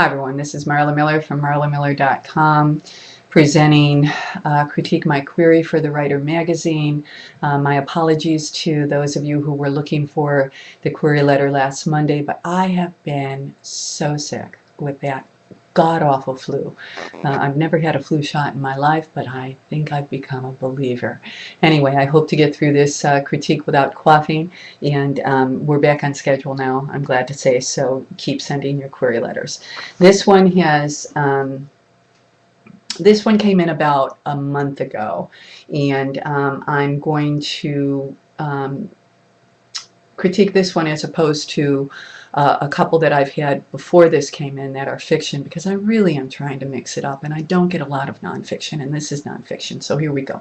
Hi everyone, this is Marla Miller from marlamiller.com presenting Critique My Query for the Writer magazine. My apologies to those of you who were looking for the query letter last Monday, but I have been so sick with that god-awful flu. I've never had a flu shot in my life, but I think I've become a believer. Anyway, I hope to get through this critique without coughing, and we're back on schedule now, I'm glad to say, so keep sending your query letters. This one came in about a month ago, and I'm going to critique this one as opposed to a couple that I've had before this came in that are fiction, because I really am trying to mix it up, and I don't get a lot of nonfiction, and this is nonfiction, so here we go.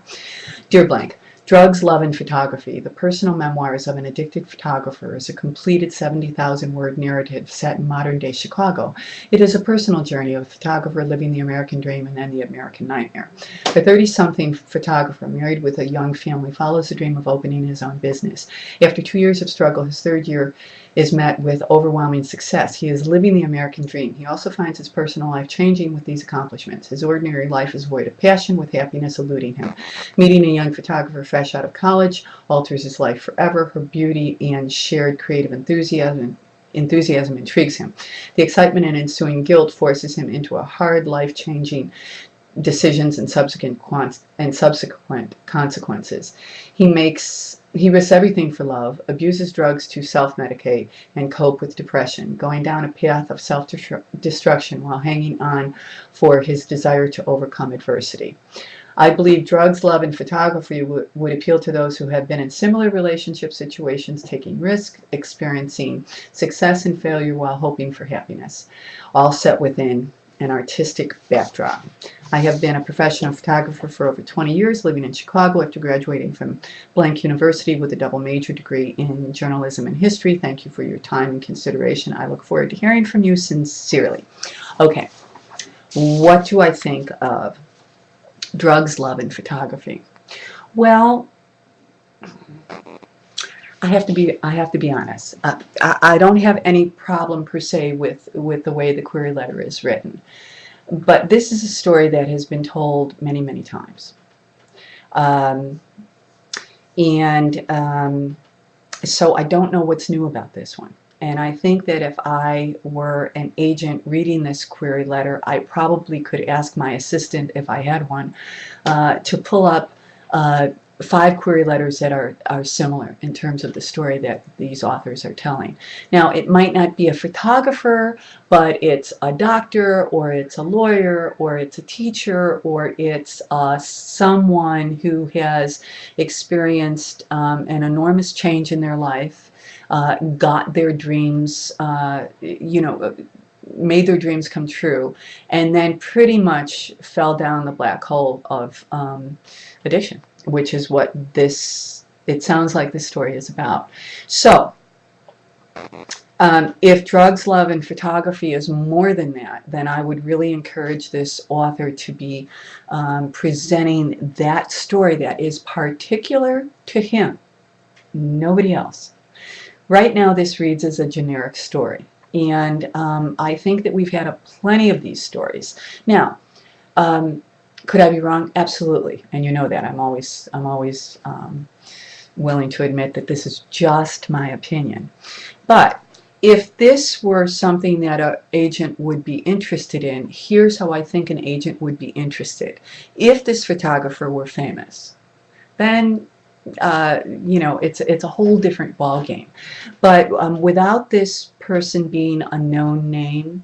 Dear Blank, Drugs, Love, and Photography, the personal memoirs of an addicted photographer, is a completed 70,000-word narrative set in modern-day Chicago. It is a personal journey of a photographer living the American dream and then the American nightmare. The 30-something photographer, married with a young family, follows the dream of opening his own business. After 2 years of struggle, his third year is met with overwhelming success. He is living the American dream. He also finds his personal life changing with these accomplishments. His ordinary life is void of passion, with happiness eluding him. Meeting a young photographer fresh out of college alters his life forever. Her beauty and shared creative enthusiasm intrigues him. The excitement and ensuing guilt forces him into a hard, life-changing decisions and subsequent consequences. He risks everything for love, abuses drugs to self-medicate and cope with depression, going down a path of self-destruction while hanging on for his desire to overcome adversity. I believe Drugs, Love, and Photography would appeal to those who have been in similar relationship situations, taking risks, experiencing success and failure while hoping for happiness, all set within an artistic backdrop. I have been a professional photographer for over 20 years, living in Chicago after graduating from Blank University with a double major degree in journalism and history. Thank you for your time and consideration. I look forward to hearing from you sincerely. Okay, what do I think of Drugs, Love, and Photography? Well, I have to be honest. I don't have any problem per se with the way the query letter is written, but this is a story that has been told many, many times, so I don't know what's new about this one. And I think that if I were an agent reading this query letter, I probably could ask my assistant, if I had one, to pull up 5 query letters that are similar in terms of the story that these authors are telling. Now, it might not be a photographer, but it's a doctor, or it's a lawyer, or it's a teacher, or it's someone who has experienced an enormous change in their life, got their dreams, made their dreams come true, and then pretty much fell down the black hole of addiction, which is what it sounds like this story is about. So, if Drugs, Love, and Photography is more than that, then I would really encourage this author to be presenting that story that is particular to him, nobody else. Right now, this reads as a generic story, and I think that we've had plenty of these stories. Now, could I be wrong? Absolutely, and you know that. I'm always willing to admit that this is just my opinion. But if this were something that an agent would be interested in, here's how I think an agent would be interested. If this photographer were famous, then it's a whole different ball game. But without this person being a known name,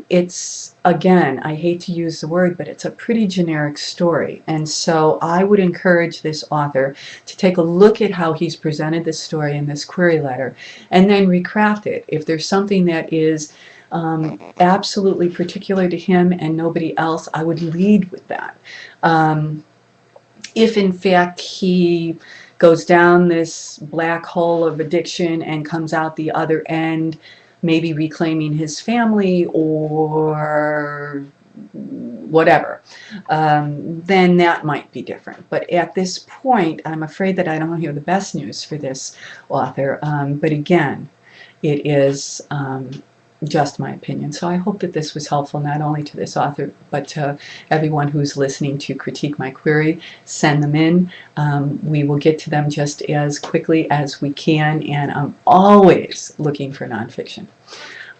it's, again, I hate to use the word, but it's a pretty generic story. And so I would encourage this author to take a look at how he's presented this story in this query letter, and then recraft it. If there's something that is absolutely particular to him and nobody else, I would lead with that. If in fact he goes down this black hole of addiction and comes out the other end, maybe reclaiming his family or whatever, then that might be different. But at this point, I'm afraid that I don't have the best news for this author. But again, it is just my opinion. So I hope that this was helpful not only to this author, but to everyone who's listening to critique my query. Send them in. We will get to them just as quickly as we can, and I'm always looking for nonfiction.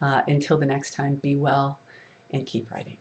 Until the next time, be well and keep writing.